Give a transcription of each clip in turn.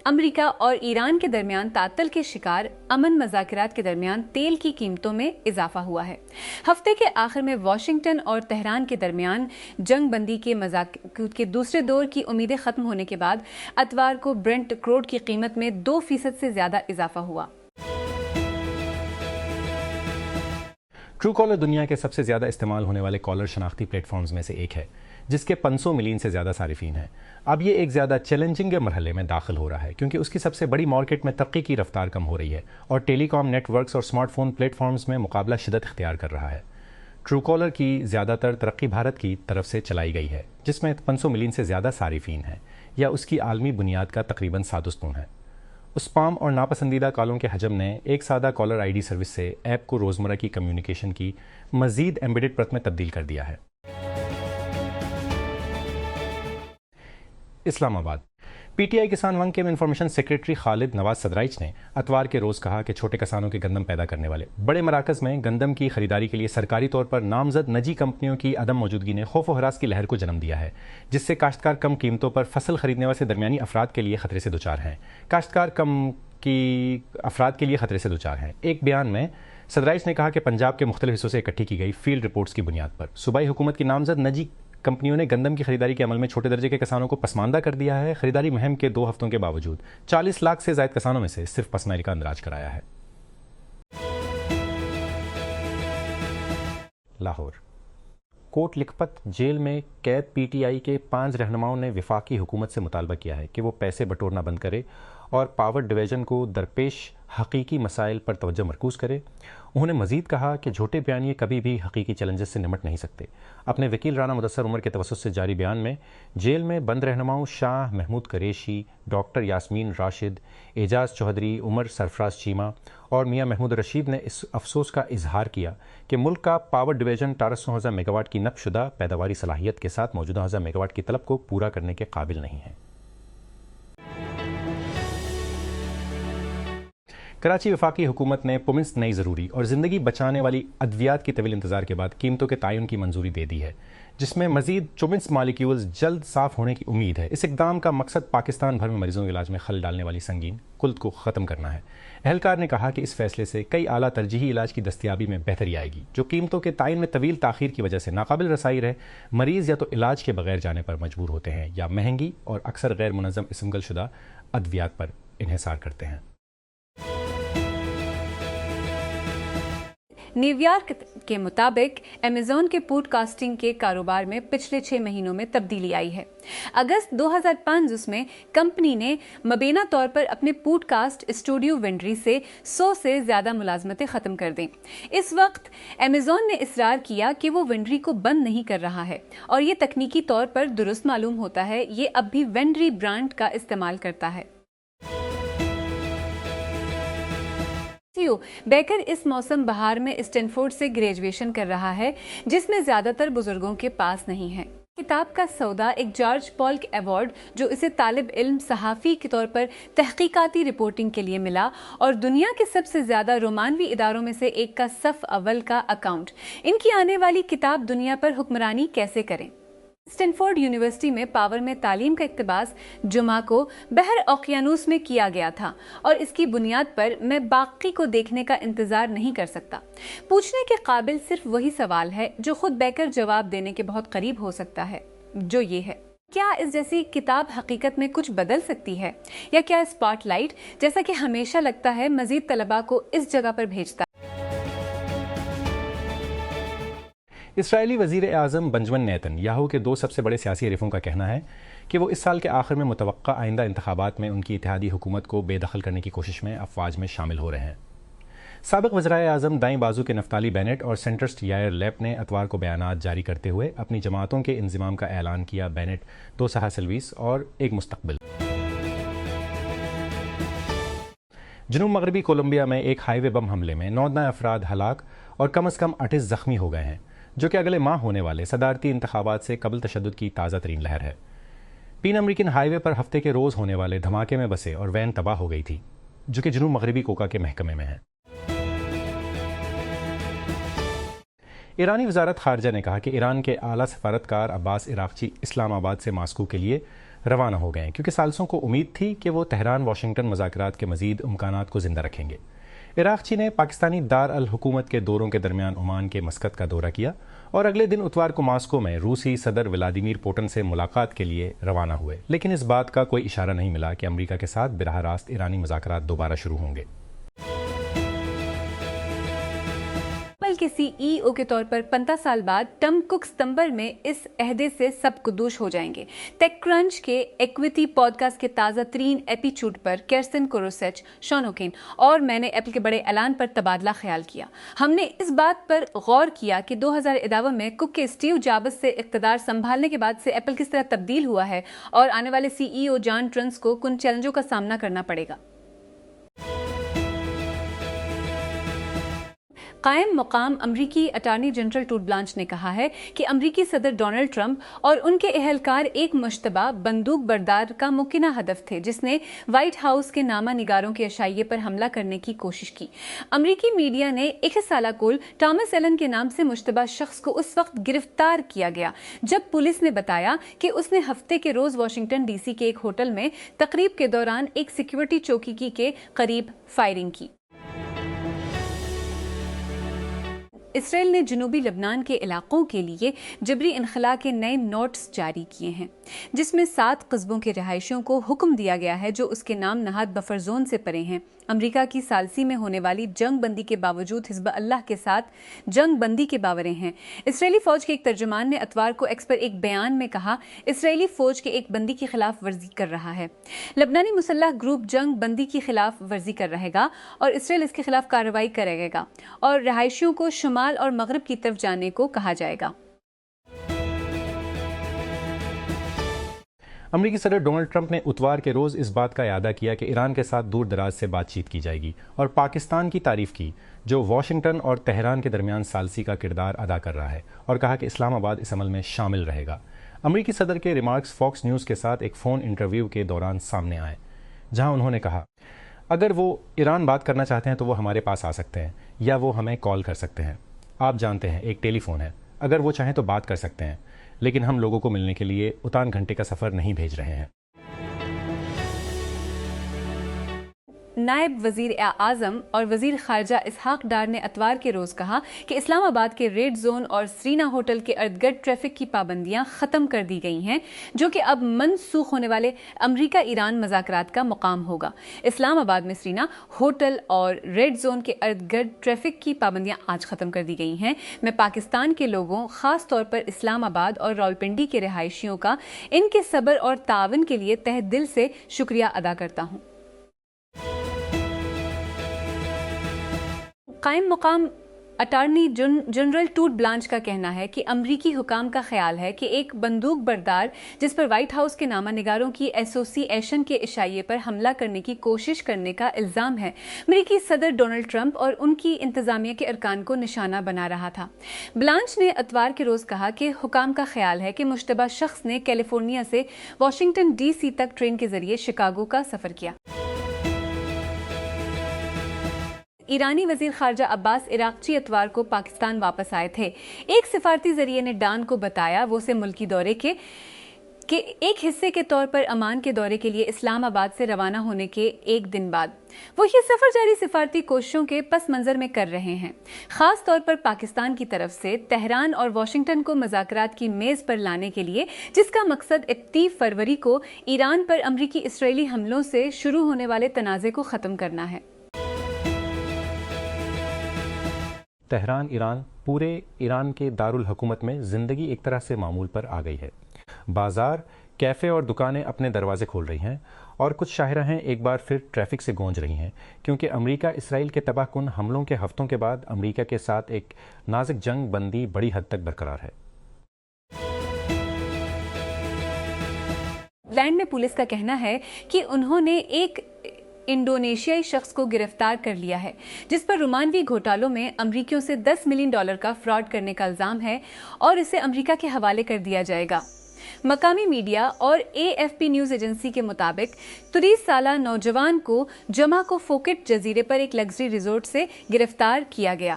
امریکہ اور ایران کے درمیان تعطل کے شکار امن مذاکرات کے درمیان تیل کی قیمتوں میں اضافہ ہوا ہے۔ ہفتے کے آخر میں واشنگٹن اور تہران کے درمیان جنگ بندی کے مذاکرات کے دوسرے دور کی امیدیں ختم ہونے کے بعد اتوار کو برنٹ کروڈ کی قیمت میں 2% سے زیادہ اضافہ ہوا۔ ٹرو کالر دنیا کے سب سے زیادہ استعمال ہونے والے کالر شناختی پلیٹ فارمز میں سے ایک ہے، جس کے 500 ملین سے زیادہ صارفین ہیں۔ اب یہ ایک زیادہ چیلنجنگ مرحلے میں داخل ہو رہا ہے کیونکہ اس کی سب سے بڑی مارکیٹ میں ترقی کی رفتار کم ہو رہی ہے اور ٹیلی کام نیٹ ورکس اور اسمارٹ فون پلیٹ فارمز میں مقابلہ شدت اختیار کر رہا ہے۔ ٹرو کالر کی زیادہ تر ترقی بھارت کی طرف سے چلائی گئی ہے، جس میں 500 ملین سے زیادہ صارفین ہیں، یا اس کی عالمی بنیاد کا تقریباً سادستون ہے۔ اسپام اور ناپسندیدہ کالوں کے حجم نے ایک سادہ کالر آئی ڈی سروس سے ایپ کو روزمرہ کی کمیونیکیشن کی مزید ایمبیڈڈ پرت میں تبدیل کر دیا ہے۔ اسلام آباد پی ٹی آئی کسان ونگ کے انفارمیشن سیکریٹری خالد نواز صدرائچ نے اتوار کے روز کہا کہ چھوٹے کسانوں کے گندم پیدا کرنے والے بڑے مراکز میں گندم کی خریداری کے لیے سرکاری طور پر نامزد نجی کمپنیوں کی عدم موجودگی نے خوف و ہراس کی لہر کو جنم دیا ہے، جس سے کاشتکار کم قیمتوں پر فصل خریدنے والے درمیانی افراد کے لیے خطرے سے دوچار ہیں۔ کاشتکار کم کی افراد کے لیے خطرے سے دوچار ہیں۔ ایک بیان میں صدرائچ نے کہا کہ پنجاب کے مختلف حصوں سے اکٹھی کی گئی فیلڈ رپورٹس کی بنیاد پر صوبائی حکومت کی نامزد نجی کمپنیوں نے گندم کی خریداری کے عمل میں چھوٹے درجے کے کسانوں کو پسماندہ کر دیا ہے۔ خریداری مہم کے 2 ہفتوں کے باوجود 40 لاکھ سے زائد کسانوں میں سے صرف پسماندگی کا اندراج کرایا ہے۔ لاہور کوٹ لکھپت جیل میں قید پی ٹی آئی کے 5 رہنماؤں نے وفاقی حکومت سے مطالبہ کیا ہے کہ وہ پیسے بٹورنا بند کرے اور پاور ڈویژن کو درپیش حقیقی مسائل پر توجہ مرکوز کرے۔ انہوں نے مزید کہا کہ جھوٹے بیانیے کبھی بھی حقیقی چیلنجز سے نمٹ نہیں سکتے۔ اپنے وکیل رانا مدثر عمر کے توسط سے جاری بیان میں جیل میں بند رہنماؤں شاہ محمود قریشی، ڈاکٹر یاسمین راشد، اعجاز چوہدری، عمر سرفراز چیمہ اور میاں محمود رشید نے اس افسوس کا اظہار کیا کہ ملک کا پاور ڈویژن 1800 میگا واٹ کی نفع شدہ پیداواری صلاحیت کے ساتھ موجودہ 1000 میگا واٹ کی طلب کو پورا کرنے کے قابل نہیں ہے۔ کراچی وفاقی حکومت نے پومنس نئی ضروری اور زندگی بچانے والی ادویات کی طویل انتظار کے بعد قیمتوں کے تعین کی منظوری دے دی ہے، جس میں مزید چومنس مالیکیولز جلد صاف ہونے کی امید ہے۔ اس اقدام کا مقصد پاکستان بھر میں مریضوں کے علاج میں خلل ڈالنے والی سنگین کلت کو ختم کرنا ہے۔ اہلکار نے کہا کہ اس فیصلے سے کئی اعلیٰ ترجیحی علاج کی دستیابی میں بہتری آئے گی، جو قیمتوں کے تعین میں طویل تاخیر کی وجہ سے ناقابل رسائی رہے۔ مریض یا تو علاج کے بغیر جانے پر مجبور ہوتے ہیں یا مہنگی اور اکثر غیر منظم اسمگل شدہ ادویات پر انحصار کرتے ہیں۔ نیو یارک کے مطابق ایمیزون کے پوڈ کاسٹنگ کے کاروبار میں پچھلے 6 مہینوں میں تبدیلی آئی ہے۔ اگست 2005 میں کمپنی نے مبینہ طور پر اپنے پوڈ کاسٹ اسٹوڈیو وینڈری سے 100 سے زیادہ ملازمتیں ختم کر دیں۔ اس وقت ایمیزون نے اصرار کیا کہ وہ وینڈری کو بند نہیں کر رہا ہے، اور یہ تکنیکی طور پر درست معلوم ہوتا ہے۔ یہ اب بھی وینڈری برانڈ کا استعمال کرتا ہے۔ بیکر اس موسم بہار میں اسٹینفورڈ سے گریجویشن کر رہا ہے، جس میں زیادہ تر بزرگوں کے پاس نہیں ہے۔ کتاب کا سودا ایک جارج پالک ایوارڈ جو اسے طالب علم صحافی کے طور پر تحقیقاتی رپورٹنگ کے لیے ملا، اور دنیا کے سب سے زیادہ رومانوی اداروں میں سے ایک کا صف اول کا اکاؤنٹ۔ ان کی آنے والی کتاب دنیا پر حکمرانی کیسے کریں۔ اسٹینفورڈ یونیورسٹی میں پاور میں تعلیم کا اقتباس جمعہ کو بحر اوقیانوس میں کیا گیا تھا، اور اس کی بنیاد پر میں باقی کو دیکھنے کا انتظار نہیں کر سکتا۔ پوچھنے کے قابل صرف وہی سوال ہے جو خود بیکر جواب دینے کے بہت قریب ہو سکتا ہے، جو یہ ہے: کیا اس جیسی کتاب حقیقت میں کچھ بدل سکتی ہے، یا کیا اسپاٹ لائٹ، جیسا کہ ہمیشہ لگتا ہے، مزید طلباء کو اس جگہ پر بھیجتا ہے؟ اسرائیلی وزیر اعظم بنجمن نیتن یاہو کے 2 سب سے بڑے سیاسی حریفوں کا کہنا ہے کہ وہ اس سال کے آخر میں متوقع آئندہ انتخابات میں ان کی اتحادی حکومت کو بے دخل کرنے کی کوشش میں افواج میں شامل ہو رہے ہیں۔ سابق وزرائے اعظم دائیں بازو کے نفتالی بینٹ اور سینٹرسٹ یائر لیپ نے اتوار کو بیانات جاری کرتے ہوئے اپنی جماعتوں کے انضمام کا اعلان کیا۔ بینٹ 2 سہا سلویس اور ایک مستقبل۔ جنوب مغربی کولمبیا میں ایک ہائی وے بم حملے میں 9 افراد ہلاک اور کم از کم 38 زخمی ہو گئے ہیں، جو کہ اگلے ماہ ہونے والے صدارتی انتخابات سے قبل تشدد کی تازہ ترین لہر ہے۔ پین امریکن ہائی وے پر ہفتے کے روز ہونے والے دھماکے میں بسیں اور وین تباہ ہو گئی تھی، جو کہ جنوب مغربی کوکا کے محکمے میں ہے۔ ایرانی وزارت خارجہ نے کہا کہ ایران کے اعلیٰ سفارتکار عباس عراقچی اسلام آباد سے ماسکو کے لیے روانہ ہو گئے ہیں، کیونکہ ثالثوں کو امید تھی کہ وہ تہران واشنگٹن مذاکرات کے مزید امکانات کو زندہ رکھیں گے۔ عراقچی نے پاکستانی دار الحکومت کے دوروں کے درمیان عمان کے مسقط کا دورہ کیا اور اگلے دن اتوار کو ماسکو میں روسی صدر ولادیمیر پوٹن سے ملاقات کے لیے روانہ ہوئے، لیکن اس بات کا کوئی اشارہ نہیں ملا کہ امریکہ کے ساتھ براہ راست ایرانی مذاکرات دوبارہ شروع ہوں گے۔ ایپل کے سی ای او کے طور پر 15 سال بعد ٹم کک ستمبر میں اس عہدے سے سب کدوش ہو جائیں گے۔ ٹیک کرنچ کے ایکویٹی پوڈ کاسٹ کے تازہ ترین ایپیسوڈ پر کیرسن کوروسیچ، شان اوکین اور میں نے ایپل کے بڑے اعلان پر تبادلہ خیال کیا۔ ہم نے اس بات پر غور کیا کہ 2011 میں کک کے اسٹیو جابز سے اقتدار سنبھالنے کے بعد سے ایپل کس طرح تبدیل ہوا ہے اور آنے والے سی ای او جان ٹرنس کو کن چیلنجوں کا سامنا کرنا پڑے گا۔ قائم مقام امریکی اٹارنی جنرل ٹوڈ بلانچ نے کہا ہے کہ امریکی صدر ڈونلڈ ٹرمپ اور ان کے اہلکار ایک مشتبہ بندوق بردار کا ممکنہ ہدف تھے جس نے وائٹ ہاؤس کے نامہ نگاروں کے عشائیے پر حملہ کرنے کی کوشش کی۔ امریکی میڈیا نے 21 سالہ کول ٹامس ایلن کے نام سے مشتبہ شخص کو اس وقت گرفتار کیا گیا جب پولیس نے بتایا کہ اس نے ہفتے کے روز واشنگٹن ڈی سی کے ایک ہوٹل میں تقریب کے دوران ایک سیکیورٹی چوکی کے قریب فائرنگ کی۔ اسرائیل نے جنوبی لبنان کے علاقوں کے لیے جبری انخلاء کے نئے نوٹس جاری کیے ہیں، جس میں 7 قصبوں کے رہائشیوں کو حکم دیا گیا ہے جو اس کے نام نہاد بفر زون سے پرے ہیں۔ امریکہ کی ثالثی میں ہونے والی جنگ بندی کے باوجود حزب اللہ کے ساتھ جنگ بندی کے باورے ہیں۔ اسرائیلی فوج کے ایک ترجمان نے اتوار کو ایکس پر ایک بیان میں کہا، اسرائیلی فوج کے ایک بندی کی خلاف ورزی کر رہا ہے۔ لبنانی مسلح گروپ جنگ بندی کی خلاف ورزی کر رہے گا اور اسرائیل اس کے خلاف کارروائی کرے گا اور رہائشیوں کو شمال اور مغرب کی طرف جانے کو کہا جائے گا۔ امریکی صدر ڈونلڈ ٹرمپ نے اتوار کے روز اس بات کا اعادہ کیا کہ ایران کے ساتھ دور دراز سے بات چیت کی جائے گی اور پاکستان کی تعریف کی جو واشنگٹن اور تہران کے درمیان ثالثی کا کردار ادا کر رہا ہے، اور کہا کہ اسلام آباد اس عمل میں شامل رہے گا۔ امریکی صدر کے ریمارکس فاکس نیوز کے ساتھ ایک فون انٹرویو کے دوران سامنے آئے، جہاں انہوں نے کہا، اگر وہ ایران بات کرنا چاہتے ہیں تو وہ ہمارے پاس آ سکتے ہیں یا وہ ہمیں کال کر سکتے ہیں۔ آپ جانتے ہیں ایک ٹیلی فون ہے، اگر وہ چاہیں تو بات کر سکتے ہیں، لیکن ہم لوگوں کو ملنے کے لیے اتان گھنٹے کا سفر نہیں بھیج رہے ہیں۔ نائب وزیر اعظم اور وزیر خارجہ اسحاق ڈار نے اتوار کے روز کہا کہ اسلام آباد کے ریڈ زون اور سرینا ہوٹل کے ارد گرد ٹریفک کی پابندیاں ختم کر دی گئی ہیں، جو کہ اب منسوخ ہونے والے امریکہ ایران مذاکرات کا مقام ہوگا۔ اسلام آباد میں سرینا ہوٹل اور ریڈ زون کے ارد گرد ٹریفک کی پابندیاں آج ختم کر دی گئی ہیں۔ میں پاکستان کے لوگوں، خاص طور پر اسلام آباد اور راولپنڈی کے رہائشیوں کا ان کے صبر اور تعاون کے لیے تہ دل سے شکریہ ادا کرتا ہوں۔ قائم مقام اٹارنی جنرل ٹوڈ بلانچ کا کہنا ہے کہ امریکی حکام کا خیال ہے کہ ایک بندوق بردار جس پر وائٹ ہاؤس کے نامہ نگاروں کی ایسوسی ایشن کے عشائیے پر حملہ کرنے کی کوشش کرنے کا الزام ہے، امریکی صدر ڈونلڈ ٹرمپ اور ان کی انتظامیہ کے ارکان کو نشانہ بنا رہا تھا۔ بلانچ نے اتوار کے روز کہا کہ حکام کا خیال ہے کہ مشتبہ شخص نے کیلیفورنیا سے واشنگٹن ڈی سی تک ٹرین کے ذریعے شکاگو کا سفر کیا۔ ایرانی وزیر خارجہ عباس عراقچی اتوار کو پاکستان واپس آئے تھے۔ ایک سفارتی ذریعے نے ڈان کو بتایا وہ اسے ملکی دورے کے ایک حصے کے طور پر عمان کے دورے کے لیے اسلام آباد سے روانہ ہونے کے ایک دن بعد وہ یہ سفر جاری سفارتی کوششوں کے پس منظر میں کر رہے ہیں، خاص طور پر پاکستان کی طرف سے تہران اور واشنگٹن کو مذاکرات کی میز پر لانے کے لیے، جس کا مقصد 31 فروری کو ایران پر امریکی اسرائیلی حملوں سے شروع ہونے والے تنازع کو ختم کرنا ہے۔ تہران ایران پورے ایران کے دارالحکومت میں زندگی ایک طرح سے معمول پر آ گئی ہے۔ بازار، کیفے اور دکانیں اپنے دروازے کھول رہی ہیں اور کچھ شاہراہیں ایک بار پھر ٹریفک سے گونج رہی ہیں، کیونکہ امریکہ اسرائیل کے تباہ کن حملوں کے ہفتوں کے بعد امریکہ کے ساتھ ایک نازک جنگ بندی بڑی حد تک برقرار ہے۔ لینڈ میں پولیس کا کہنا ہے کہ انہوں نے ایک انڈونیشیائی شخص کو گرفتار کر لیا ہے جس پر رومانوی گھوٹالوں میں امریکیوں سے $10 ملین کا فراڈ کرنے کا الزام ہے اور اسے امریکہ کے حوالے کر دیا جائے گا۔ مقامی میڈیا اور AFP نیوز ایجنسی کے مطابق 30 سالہ نوجوان کو جمعہ کو فوکٹ جزیرے پر ایک لگژری ریزورٹ سے گرفتار کیا گیا۔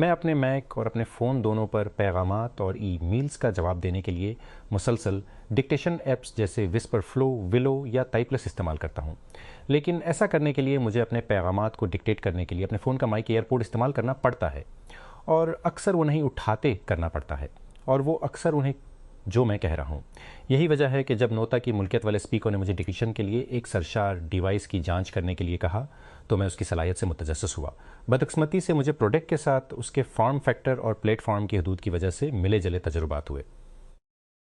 میں اپنے میک اور اپنے فون دونوں پر پیغامات اور ای میلز کا جواب دینے کے لیے مسلسل ڈکٹیشن ایپس جیسے وسپر فلو، ولو یا ٹائپلس استعمال کرتا ہوں، لیکن ایسا کرنے کے لیے مجھے اپنے پیغامات کو ڈکٹیٹ کرنے کے لیے اپنے فون کا مائک ایئرپورٹ استعمال کرنا پڑتا ہے، اور اکثر انہیں اٹھاتے کرنا پڑتا ہے، اور وہ اکثر انہیں جو میں کہہ رہا ہوں۔ یہی وجہ ہے کہ جب نوتا کی ملکیت والے اسپیکر نے مجھے ڈکٹیشن کے لیے ایک سرشار ڈیوائس کی جانچ کرنے کے لیے کہا تو میں اس کی صلاحیت سے متجسس ہوا۔ بدقسمتی سے مجھے پروڈکٹ کے ساتھ اس کے فارم فیکٹر اور پلیٹ فارم کی حدود کی وجہ سے ملے جلے تجربات ہوئے۔